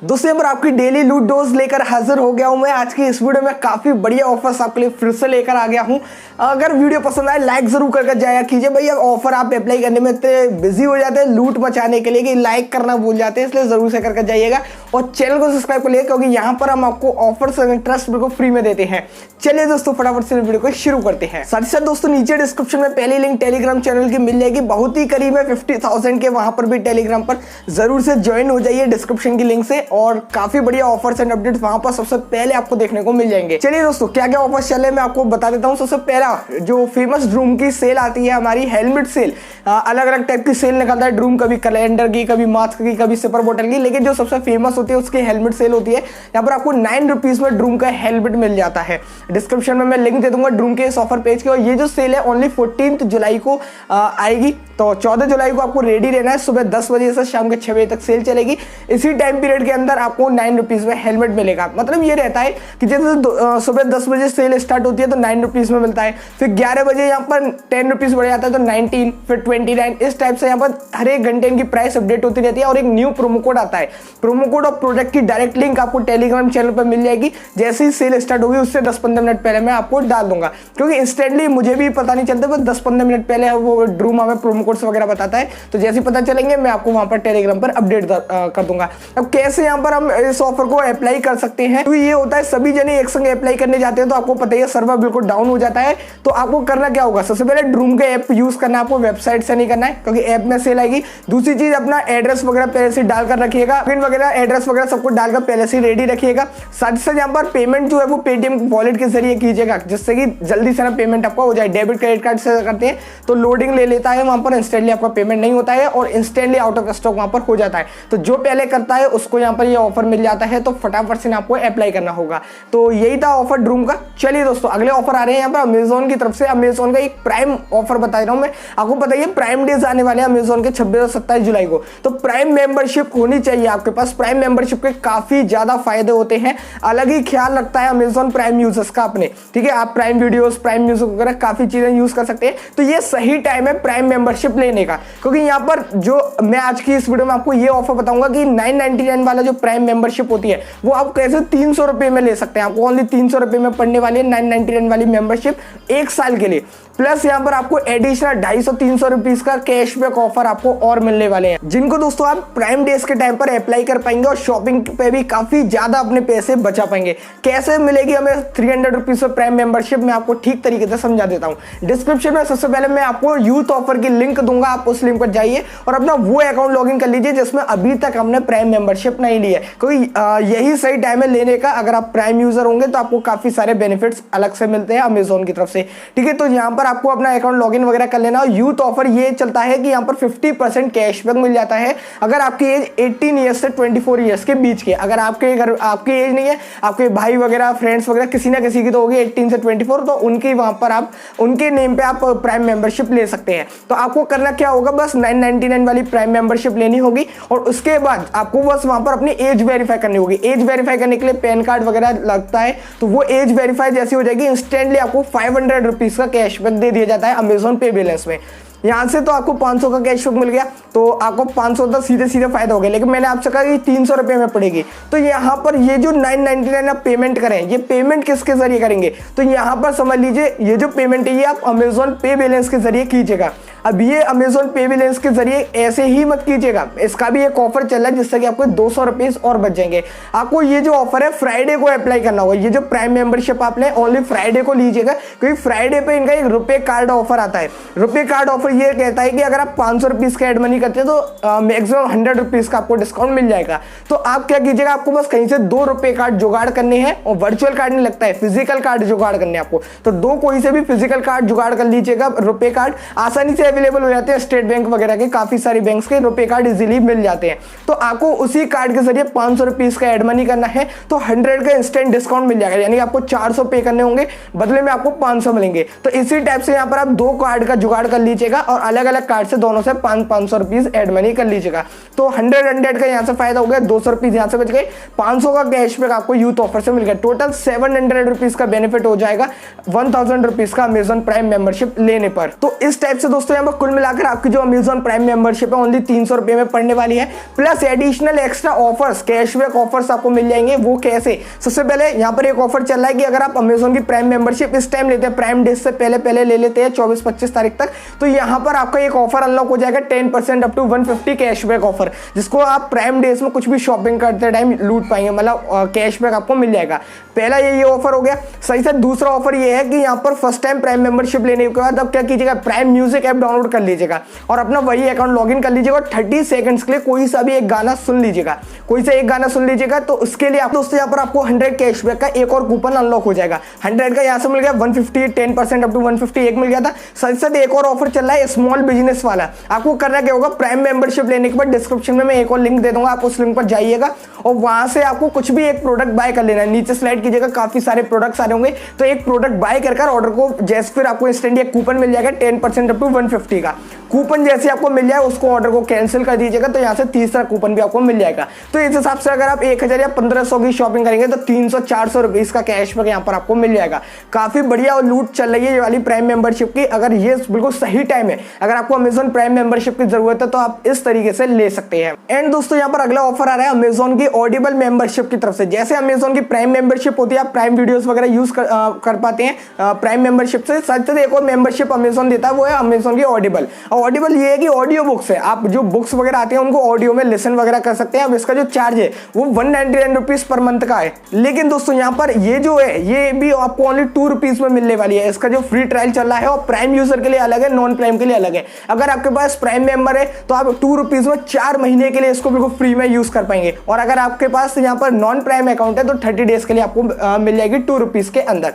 दोस्तों यहाँ पर आपकी डेली लूट डोज लेकर हाजिर हो गया हूँ मैं। आज की इस वीडियो में काफी बढ़िया ऑफर्स आपके लिए फिर से लेकर आ गया हूँ। अगर वीडियो पसंद आए लाइक जरूर करके जाया कीजिए। भैया ऑफर आप अप्लाई करने में इतने बिजी हो जाते हैं लूट मचाने के लिए कि लाइक करना भूल जाते हैं, इसलिए जरूर से करके जाइएगा और चैनल को सब्सक्राइब कर लिए, क्योंकि यहाँ पर हम आपको ऑफर्स ट्रस्ट बिल्कुल फ्री में देते हैं। चलिए दोस्तों फटाफट से वीडियो को शुरू करते हैं। साथ ही साथ दोस्तों नीचे डिस्क्रिप्शन में पहली लिंक टेलीग्राम चैनल की मिल जाएगी, बहुत ही करीब है 50,000 के, वहां पर भी टेलीग्राम पर जरूर से ज्वाइन हो जाइए डिस्क्रिप्शन की लिंक से, और काफी बढ़िया ऑफर्स एंड अपडेट्स वहां पर सबसे पहले आपको देखने को मिल जाएंगे। चलिए दोस्तों क्या क्या ऑफर्स चल रहे हैं मैं आपको बता देता हूँ। सबसे पहला जो फेमस ड्रूम की सेल आती है हमारी हेलमेट सेल, अलग अलग टाइप की सेल निकलता है ड्रूम, कभी कैलेंडर की, कभी मास्क की, कभी सिपर बोतल की, लेकिन जो सबसे फेमस होती है उसकी हेलमेट सेल होती है। यहाँ पर आपको 9 रुपीज में ड्रूम का हेलमेट मिल जाता है। डिस्क्रिप्शन में मैं लिंक दे दूंगा ड्रूम के इस ऑफर पेज के, और ये जो सेल है ओनली 14 जुलाई को आएगी, तो 14 जुलाई को आपको रेडी रहना है। सुबह 10 बजे से शाम के 6 बजे तक सेल चलेगी। इसी टाइम पीरियड के अंदर आपको 9 रुपीज में हेलमेट मिलेगा। मतलब ये रहता है कि जैसे सुबह 10 बजे सेल स्टार्ट होती है तो 9 रुपीज में मिलता है, फिर 11 बजे यहाँ पर 10 रुपीज बढ़ जाता है तो 19, फिर 29, इस टाइप से यहाँ पर हर एक घंटे इनकी प्राइस अपडेट होती रहती है। और एक न्यू प्रोमो कोड आता है, प्रोमो कोड और प्रोडक्ट की डायरेक्ट लिंक आपको टेलीग्राम चैनल पर मिल जाएगी। जैसे ही सेल स्टार्ट होगी उससे 10-15 मिनट पहले मैं आपको डाल दूंगा, क्योंकि इंस्टेंटली मुझे भी पता नहीं चलता, बस 10-15 मिनट पहले वो ड्रूम हमें प्रोमो कोड्स वगैरह बताता है, तो जैसे ही पता चलेंगे मैं आपको वहां पर टेलीग्राम पर अपडेट कर दूंगा। अब कैसे यहाँ पर हम इस ऑफर को अप्लाई कर सकते हैं, तो ये होता है सभी जने एक संग अप्लाई करने जाते हैं तो आपको पता है सर्वर बिल्कुल डाउन हो जाता है। तो आपको करना क्या होगा, सबसे पहले ड्रूम का ऐप यूज करना है, आपको वेबसाइट से नहीं करना है क्योंकि ऐप में सेल आएगी। दूसरी चीज अपना एड्रेस वगैरह पहले से डालकर रखिएगा, पिन वगैरह एड्रेस वगैरह सबको डालकर पहले से रेडी रखिएगा। साथ ही साथ यहाँ पर पेमेंट जो है वो पेटीएम वॉलेट के जरिए कीजिएगा, जिससे कि जल्दी से ना पेमेंट आपका हो जाए। डेबिट क्रेडिट कार्ड से करते हैं तो लोडिंग ले लेता है, वहां पर इंस्टेंटली आपका पेमेंट नहीं होता है और इंस्टेंटली आउट ऑफ स्टॉक वहां पर हो जाता है। तो जो पहले करता है उसको यहाँ पर ये ऑफर मिल जाता है, तो फटाफट से आपको अप्लाई करना होगा। तो यही था ऑफर ड्रूम का। चलिए दोस्तों अगले ऑफर आ रहे हैं यहाँ पर अमेजोन की तरफ से। अमेजोन का एक प्राइम ऑफर बता रहा हूँ मैं आपको, पता है प्राइम डेज आने वाले हैं अमेजोन के 26 और 27 जुलाई को, तो प्राइम मेंबरशिप होनी चाहिए आपके पास। प्राइम मेंबरशिप के काफी ज्यादा फायदे होते हैं, अलग ही ख्याल रखता है अमेजोन प्राइम यूजर्स का अपने, ठीक है। आप प्राइम वीडियोस, प्राइम म्यूजिक वगैरह काफी चीजें यूज कर सकते हैं, तो ये सही टाइम है प्राइम मेंबरशिप लेने का, क्योंकि यहाँ पर जो मैं आज की इस वीडियो में आपको ये ऑफर बताऊंगा कि 999 वाला जो प्राइम मेंबरशिप होती है वो आप कैसे 300 रुपए में ले सकते हैं। आपको ओनली 300 रुपए में पड़ने वाली है 999 वाली मेंबरशिप 1 साल के लिए, प्लस यहाँ पर आपको एडिशनल 250-300 रुपीज का कैशबैक ऑफर आपको और मिलने वाले हैं, जिनको दोस्तों आप प्राइम डेज के टाइम पर अप्लाई कर पाएंगे और शॉपिंग पे भी काफी ज्यादा अपने पैसे बचा पाएंगे। कैसे मिलेगी हमें 300 रुपीज पर प्राइम मेंबरशिप, मैं आपको ठीक तरीके से समझा देता हूँ। डिस्क्रिप्शन में सबसे पहले मैं आपको यूथ ऑफर की लिंक दूंगा, आप उस लिंक पर जाइए और अपना वो अकाउंट लॉगिन कर लीजिए जिसमें अभी तक हमने प्राइम मेंबरशिप नहीं ली है, क्योंकि यही सही टाइम है लेने का। अगर आप प्राइम यूजर होंगे तो आपको काफी सारे बेनिफिट्स अलग से मिलते हैं अमेजोन की तरफ से, ठीक है। तो यहाँ पर आपको अपना अकाउंट लॉगिन वगैरह कर लेना। यूथ ऑफर ये चलता है कि यहाँ पर 50% कैशबैक मिल जाता है अगर आपकी एज 18 ईयर्स से 24 ईयर्स के बीच की। अगर आपके घर आपकी एज नहीं है, आपके भाई वगैरह फ्रेंड्स वगैरह किसी ना किसी की तो होगी 18 से 24, तो उनकी वहां पर आप उनके नेम पे आप प्राइम मेंबरशिप ले सकते हैं। तो आपको करना क्या होगा, बस 999 वाली प्राइम मेंबरशिप लेनी होगी और उसके बाद आपको बस वहां पर अपनी एज वेरीफाई करनी होगी। एज वेरीफाई करने के लिए पैन कार्ड वगैरह लगता है, तो वो एज वेरीफाई जैसी हो जाएगी इंस्टेंटली आपको 500 रुपीज का कैशबैक दे दिया जाता है अमेजोन पे बैलेंस में। यहाँ से तो आपको 500 का कैशबैक मिल गया, तो आपको 500 तो सीधे सीधे फायदा हो गया, लेकिन मैंने आपसे कहा कि 300 रुपए में पड़ेगी। तो यहाँ पर ये जो 999 आप पेमेंट करें, ये पेमेंट किसके जरिए करेंगे, तो यहाँ पर समझ लीजिए ये जो पेमेंट है ये आप अमेजोन पे बैलेंस के जरिए कीजिएगा। अब ये अमेजोन पे बैलेंस के जरिए ऐसे ही मत कीजिएगा, इसका भी एक ऑफर चल रहा है जिससे कि आपको 200 रुपीज और बच जाएंगे। आपको ये जो ऑफर है फ्राइडे को अप्लाई करना होगा। ये जो प्राइम मेंबरशिप आप लें ओनली फ्राइडे को लीजिएगा, क्योंकि फ्राइडे पे इनका एक रुपए कार्ड ऑफर आता है। रुपए कार्ड ऑफर ये कहता है कि अगर आप 500 रुपीज का एड मनी करते हैं तो मैक्सिमम 100 रुपीज का आपको डिस्काउंट मिल जाएगा। तो आप क्या कीजिएगा, आपको बस कहीं से 2 रुपए कार्ड जुगाड़ करने हैं, और वर्चुअल कार्ड नहीं लगता है, फिजिकल कार्ड जुगाड़ करने आपको। तो 2 कोई से भी फिजिकल कार्ड जुगाड़ कर लीजिएगा। रुपए कार्ड आसानी से अवेलेबल हो जाते हैं, स्टेट बैंक वगैरह के काफी सारी बैंक्स के रुपए कार्ड इजीली मिल जाते हैं। तो आपको उसी कार्ड के जरिए 500 रुपीज का एड मनी करना है तो 100 का इंस्टेंट डिस्काउंट मिल जाएगा, यानी आपको 400 पे करने होंगे, बदले में आपको 500 मिलेंगे। तो इसी टाइप से यहाँ पर आप 2 कार्ड का जुगाड़ कर लीजिएगा और अलग अलग कार्ड से दोनों से 500 रुपीज एड मनी कर लीजिएगा। तो 100 का यहाँ से फायदा हो गया, 200 रुपीज यहाँ से बच गए, 500 का कैशबैक आपको यूथ ऑफर से मिल गया। टोटल 700 रुपीज का बेनिफिट हो जाएगा 1000 रुपीज का अमेजोन प्राइम मेंबरशिप लेने पर। तो इस टाइप से दोस्तों यहाँ पर कुल मिलाकर आपकी जो अमेजॉन प्राइम मेंबरशिप है ओनली 300 रुपए में पड़ने वाली है, plus additional extra offers, cashback offers आपको मिल जाएंगे। वो कैसे? सबसे पहले यहाँ पर एक ऑफर चल रहा है कि अगर आप अमेजॉन की प्राइम मेंबरशिप इस टाइम लेते हैं, प्राइम डे से पहले ले लेते हैं 24-25 तारीख तक, तो यहाँ पर आपका एक ऑफर अनलॉक हो जाएगा 10% अप टू 150 कैशबैक ऑफर, जिसको आप प्राइम डेज में कुछ भी शॉपिंग करते टाइम लूट पाएंगे, मतलब कैशबैक आपको मिल जाएगा। पहला ये ऑफर हो गया। सही से दूसरा ऑफर ये है कि यहाँ पर फर्स्ट टाइम प्राइम मेंबरशिप लेने के बाद अब क्या कीजिएगा, प्राइम म्यूजिक ऐप डाउनलोड कर लीजिएगा और अपना वही अकाउंट लॉगिन कर लीजिएगा और 30 सेकंड्स के लिए कोई सा भी एक गाना सुन लीजिएगा, कोई सा एक गाना सुन लीजिएगा। तो उसके लिए आप दोस्तों यहाँ पर आपको 100 कैशबैक का एक और कूपन अनलॉक हो जाएगा। 100 का यहाँ से मिल गया, 150 10% अप टू 150 एक मिल गया था। साथ साथ एक और ऑफर चल रहा है स्मॉल बिजनेस वाला। आपको करना क्या होगा, प्राइम मेंबरशिप लेने के बाद डिस्क्रिप्शन में मैं एक और लिंक दे दूंगा, आप उस लिंक पर जाइएगा और वहां से आपको कुछ भी एक प्रोडक्ट बाय कर लेना है। नीचे स्लाइड कीजिएगा, काफी सारे प्रोडक्ट्स आ रहे होंगे, तो एक प्रोडक्ट बाय कर ऑर्डर को जैसे फिर आपको इंस्टेंट एक कूपन मिल जाएगा 10% अप टू 150 का। कूपन जैसे आपको मिल जाए उसको ऑर्डर को कैंसिल कर दीजिएगा, तो यहाँ से तीसरा कूपन भी आपको मिल जाएगा। तो इस हिसाब से अगर आप 1000 या 1500 की शॉपिंग करेंगे तो 300-400 रुपीज का कैशबैक यहाँ पर आपको मिल जाएगा। काफी बढ़िया और लूट चल रही है ये वाली प्राइम मेंबरशिप की। अगर ये बिल्कुल सही टाइम है, अगर आपको अमेजॉन प्राइम मेंबरशिप की जरूरत है तो आप इस तरीके से ले सकते हैं। एंड दोस्तों यहाँ पर अगला ऑफर आ रहा है अमेजॉन की ऑडिबल मेंबरशिप की तरफ से। जैसे अमेजॉन की प्राइम मेंबरशिप होती है, आप प्राइम वीडियोस वगैरह यूज कर पाते हैं प्राइम मेंबरशिप से। साथ साथ एक और मेंबरशिप अमेजॉन देता है, वो है अमेजॉन की ऑडिबल। ऑडिबल ये है कि ऑडियो बुक्स है, आप जो बुक्स वगैरह आते हैं उनको ऑडियो में लिसन वगैरह कर सकते हैं। अब इसका जो चार्ज है वो 199 रुपीज पर मंथ का है। लेकिन दोस्तों यहाँ पर ये जो है ये भी आपको ओनली 2 रुपीज में मिलने वाली है। इसका जो फ्री ट्रायल चल रहा है और प्राइम यूजर के लिए अलग है, नॉन प्राइम के लिए अलग है। अगर आपके पास प्राइम मेंबर है तो आप 2 रुपीज में 4 महीने के लिए इसको बिल्कुल फ्री में यूज कर पाएंगे। और अगर आपके पास यहाँ पर नॉन प्राइम अकाउंट है तो 30 डेज के लिए आपको मिल जाएगी 2 रुपीज के अंदर।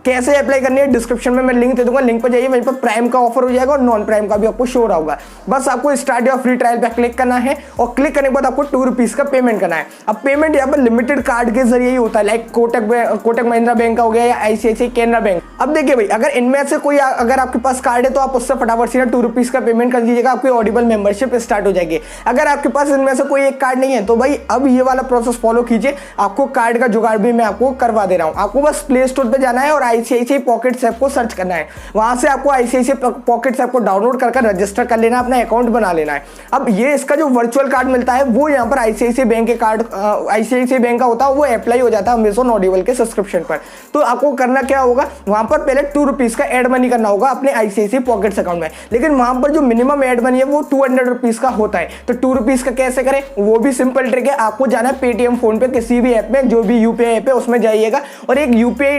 कैसे अप्लाई करनी है डिस्क्रिप्शन में मैं लिंक दे दूंगा, लिंक पर जाइए, वहीं पर प्राइम का ऑफर हो जाएगा और नॉन प्राइम का भी आपको शो रहा होगा। बस आपको स्टार्ट योर फ्री ट्रायल पे क्लिक करना है और क्लिक करने के बाद आपको 2 रुपीज का पेमेंट करना है। अब पेमेंट यहाँ पर लिमिटेड कार्ड के जरिए ही होता है, लाइक कोटक महिंद्रा बैंक का हो गया या ICICI कैनरा बैंक। अब देखिए भाई, अगर इनमें से कोई अगर आपके पास कार्ड है तो आप उससे फटाफट से 2 रुपीज का पेमेंट कर दीजिएगा, आपकी ऑडिबल मेंबरशिप स्टार्ट हो जाएगी। अगर आपके पास इनमें से कोई एक कार्ड नहीं है तो भाई अब ये वाला प्रोसेस फॉलो कीजिए, आपको कार्ड का जुगाड़ भी मैं आपको करवा दे रहा हूँ। आपको बस प्ले स्टोर पे जाना है और ICICI पॉकेट्स ऐप को सर्च करना है, वहां से आपको ICICI पॉकेट्स ऐप को डाउनलोड कर रजिस्टर कर लेना, अपना अकाउंट बना लेना है। अब ये इसका जो वर्चुअल कार्ड मिलता है वो यहाँ पर ICICI बैंक के कार्ड ICICI बैंक का होता है, वो अप्लाई हो जाता है अमेजॉन ऑडिबल के सब्सक्रिप्शन पर। तो आपको करना क्या होगा, वहां पर पहले 2 रुपीज का एड मनी करना होगा अपने ICICI पॉकेट्स अकाउंट में। लेकिन वहां पर जो मिनिमम एड मनी है वो 200 रुपीज का होता है। तो 2 रुपीज का कैसे करें, वो भी सिंपल ट्रिक है। आपको जाना है पेटीएम, फोन पे, किसी भी ऐप में, जो भी UPI ऐप है उसमें जाइएगा और एक UPI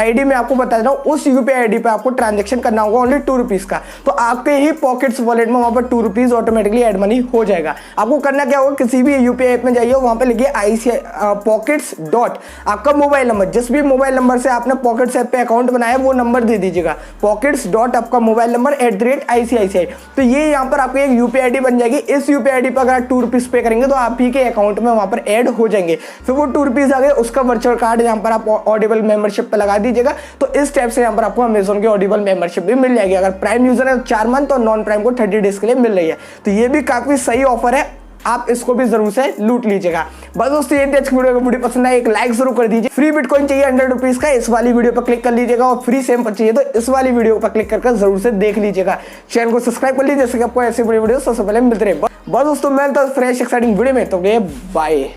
ID में आपको बता देता हूँ, उस UPI ID पे आपको ट्रांजेक्शन करना होगा ओनली 2 रुपीज का। तो आपके ही पॉकेट्स वॉलेट में वहां पर 2 रुपीज ऑटोमेटिकली एड मनी हो जाएगा। आपको करना क्या होगा, किसी भी UPI ऐप में जाइए, वहां पे लिखिए पॉकेट्स डॉट आपका मोबाइल नंबर, जिस भी मोबाइल नंबर से आपने पॉकेट्स ऐप पे अकाउंट बनाया वो नंबर दे दीजिएगा, पॉकेट्स डॉट आपका मोबाइल नंबर @ICICI। तो ये यहाँ पर आपको एक UPI ID बन जाएगी। इस UPI ID पर अगर 2 रुपीज पे करेंगे तो आप ही के अकाउंट में वहां पर ऐड हो जाएंगे। फिर वो 2 रुपीज आ गए, उसका वर्चुअल कार्ड यहाँ पर आप ऑडिबल मेंबरशिप पे लगा दीजिएगा। तो इस टाइप से यहाँ पर आपको अमेजॉन की ऑडिबल मेंबरशिप भी मिल जाएगी। अगर प्राइम यूजर है 4 मंथ और नॉन प्राइम को 30 डेज के लिए मिल रही है। तो ये भी काफी सही ऑफर है, आप इसको भी जरूर से लूट लीजिएगा। बस दोस्तों ये वीडियो पसंद आए एक लाइक जरूर कर दीजिए। फ्री बिटकॉइन चाहिए 100 रुपीज का, इस वाली वीडियो पर क्लिक कर लीजिएगा और फ्री सेम पर चाहिए तो इस वाली वीडियो पर क्लिक करके जरूर से देख लीजिएगा। चैनल को सब्सक्राइब कर लीजिए जैसे कि आपको ऐसी बड़ी वीडियो सबसे पहले मिलते रहे। बस दोस्तों मैं तो फ्रेश एक्साइटिंग वीडियो में, तो बाय।